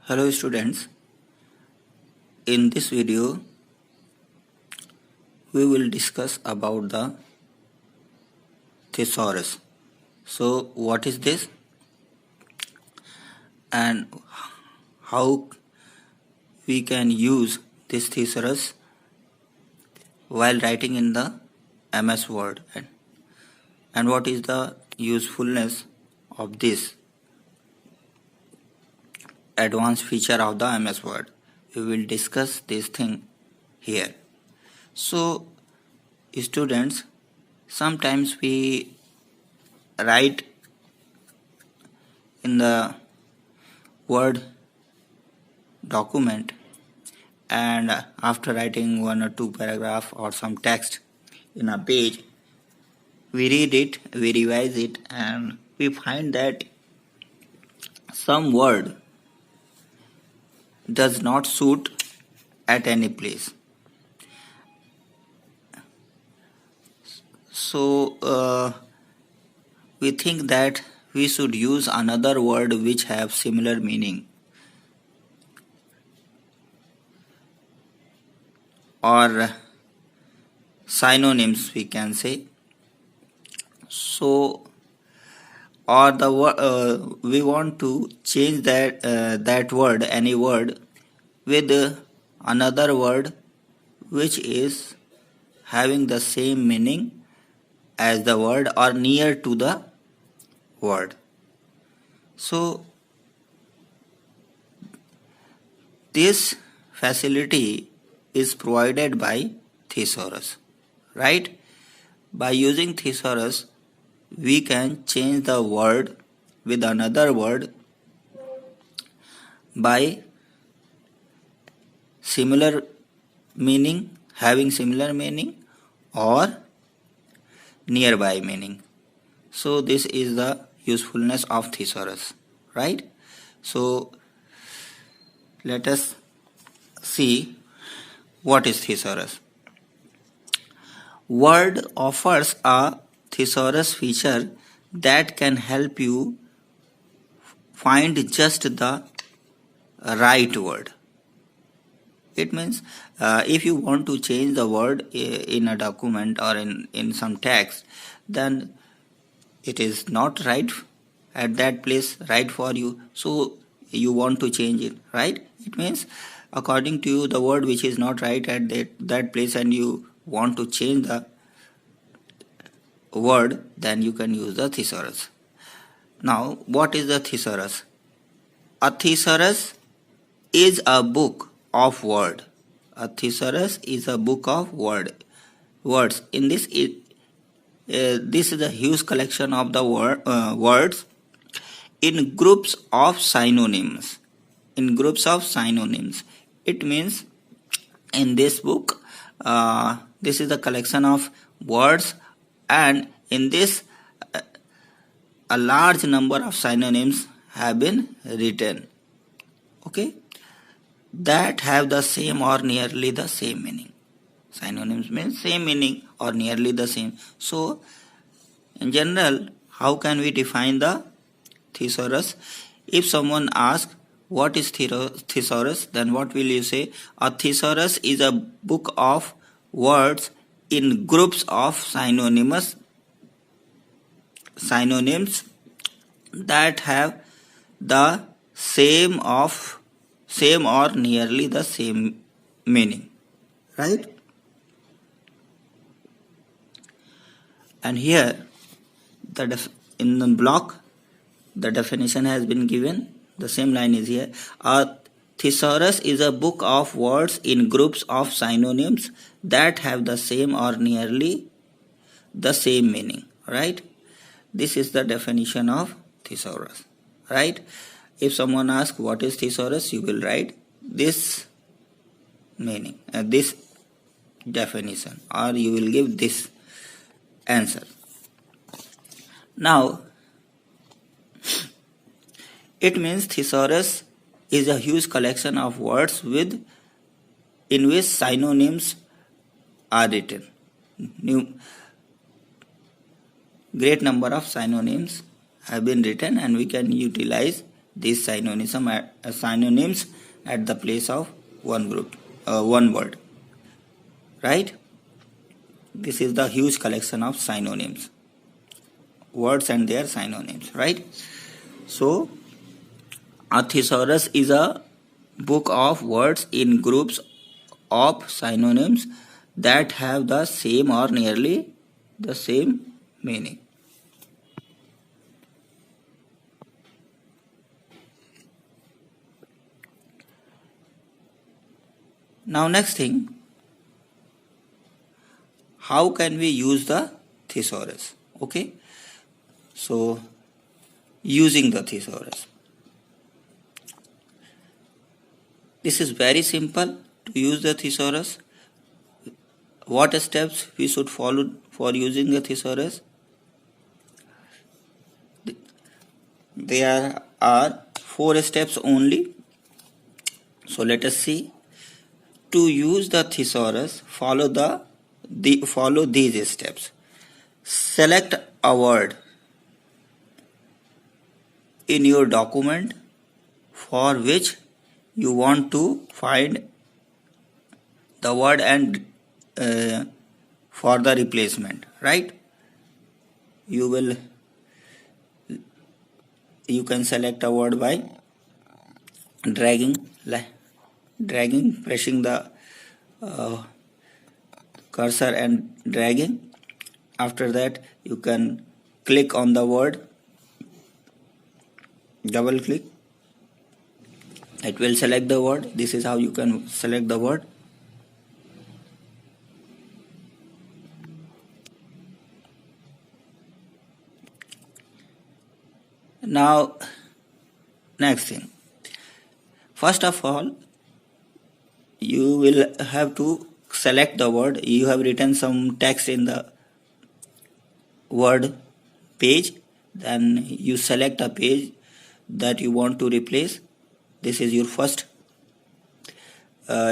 Hello students, in this video we will discuss about the thesaurus. So what is this and how we can use this thesaurus while writing in the MS Word and what is the usefulness of this advanced feature of the MS Word. We will discuss this thing here. So students, sometimes we write in the Word document and after writing one or two paragraph or some text in a page, we read it, we revise it, and we find that some word does not suit at any place. So we think that we should use another word which have similar meaning, or synonyms we can say. So or we want to change that word, any word, with another word which is having the same meaning as the word or near to the word. So this facility is provided by thesaurus, right? By using thesaurus, we can change the word with another word by similar meaning, having similar meaning, or nearby meaning. So this is the usefulness of thesaurus, right? So let us see what is thesaurus. Word offers a thesaurus feature that can help you find just the right word. It means if you want to change the word in a document or in some text, then it is not right at that place, right for you, so you want to change it, right? It means according to you the word which is not right at that place and you want to change the word, then you can use the thesaurus. Now what is the thesaurus? A thesaurus is a book of word. A thesaurus is a book of words. In this this is a huge collection of the words in groups of synonyms. In groups of synonyms, it means in this book, this is a collection of words, and in this a large number of synonyms have been written, okay, that have the same or nearly the same meaning. Synonyms means same meaning or nearly the same. So in general, how can we define the thesaurus? If someone asks what is thesaurus, then what will you say? A thesaurus is a book of words in groups of synonyms that have the same or nearly the same meaning, right? And here in the block the definition has been given. The same line is here. A thesaurus is a book of words in groups of synonyms that have the same or nearly the same meaning, right? This is the definition of thesaurus, right? If someone asks what is thesaurus, you will write this meaning, this definition, or you will give this answer. Now it means thesaurus is a huge collection of words in which synonyms are written. Great number of synonyms have been written and we can utilize these synonyms at the place of one word, right? This is the huge collection of synonyms, words and their synonyms, right? So a thesaurus is a book of words in groups of synonyms that have the same or nearly the same meaning. Now next thing, how can we use the thesaurus? Okay, so using the thesaurus, this is very simple to use the thesaurus. What steps we should follow for using the thesaurus? There are 4 steps only. So let us see. To use the thesaurus, follow these steps. Select a word in your document for which you want to find the word and for the replacement, right? You can select a word by dragging, pressing the cursor and dragging. After that, you can click on the word, double click, it will select the word. This is how you can select the word. Now next thing, first of all, you will have to select the word. You have written some text in the word page, then you select a page that you want to replace. This is your first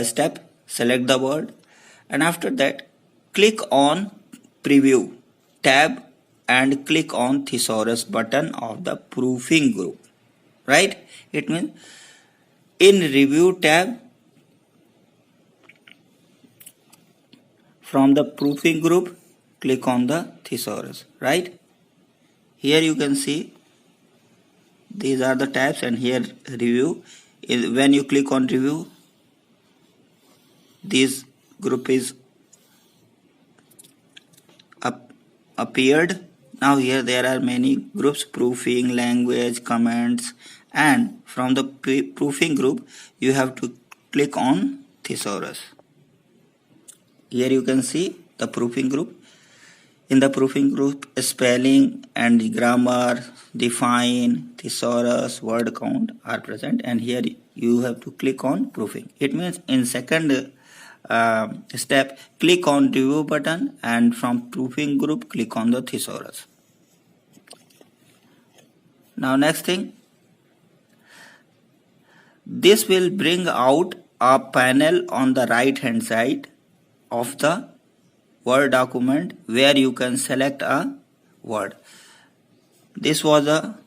step. Select the word, and after that click on preview tab and click on thesaurus button of the proofing group, right? It means in review tab from the proofing group, click on the thesaurus, right? Here you can see these are the tabs, and here review. When you click on review, this group is appeared. Now here there are many groups: proofing, language, comments, and from the proofing group you have to click on thesaurus. Here you can see the proofing group. In the proofing group, spelling and grammar, define, thesaurus, word count are present, and here you have to click on proofing. It means in second step, click on review button, and from proofing group click on the thesaurus. Now next thing, this will bring out a panel on the right hand side of the Word document where you can select a word. This was a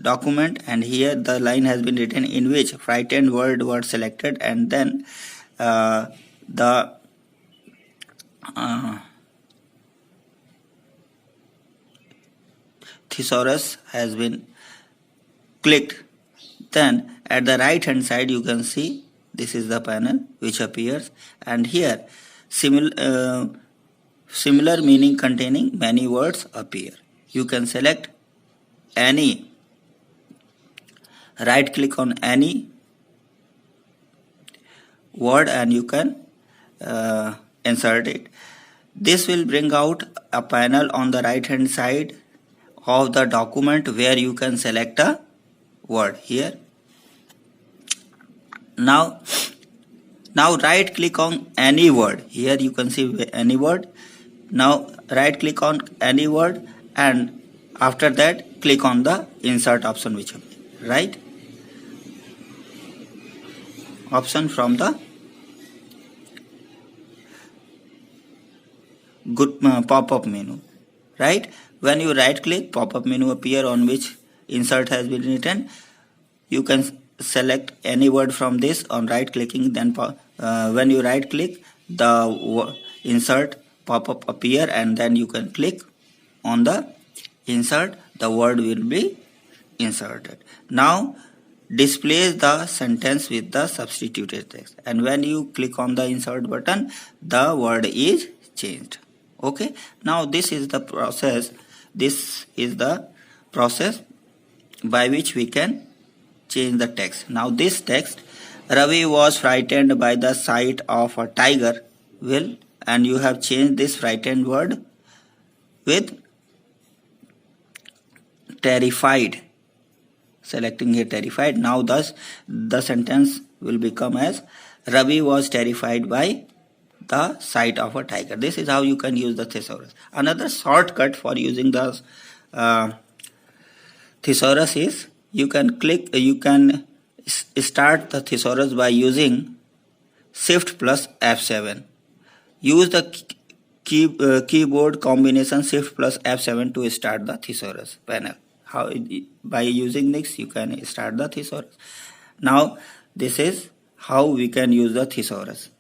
document, and here the line has been written in which frightened word was selected, and then the thesaurus has been clicked. Then at the right hand side you can see this is the panel which appears, and here similar meaning containing many words appear. You can select any, right click on any word and you can insert it. This will bring out a panel on the right hand side of the document where you can select a word here. Now right click on any word. Here you can see any word. Now right click on any word, and after that click on the insert option, which right option from the good pop-up menu, right? When you right click, pop-up menu appear on which insert has been written. you can select any word from this on right clicking. Then when you right click, the insert pop-up appear, and then you can click on the insert. The word will be inserted. Now displays the sentence with the substituted text, and when you click on the insert button, the word is changed. Okay, now this is the process by which we can change the text. Now this text, Ravi was frightened by the sight of a tiger, and you have changed this frightened word with terrified, selecting here terrified. Now thus the sentence will become as Ravi was terrified by the sight of a tiger. This is how you can use the thesaurus. Another shortcut for using the thesaurus is you can start the thesaurus by using Shift plus F7. Use the keyboard combination Shift plus F7 to start the thesaurus panel. By using this you can start the thesaurus. Now this is how we can use the thesaurus.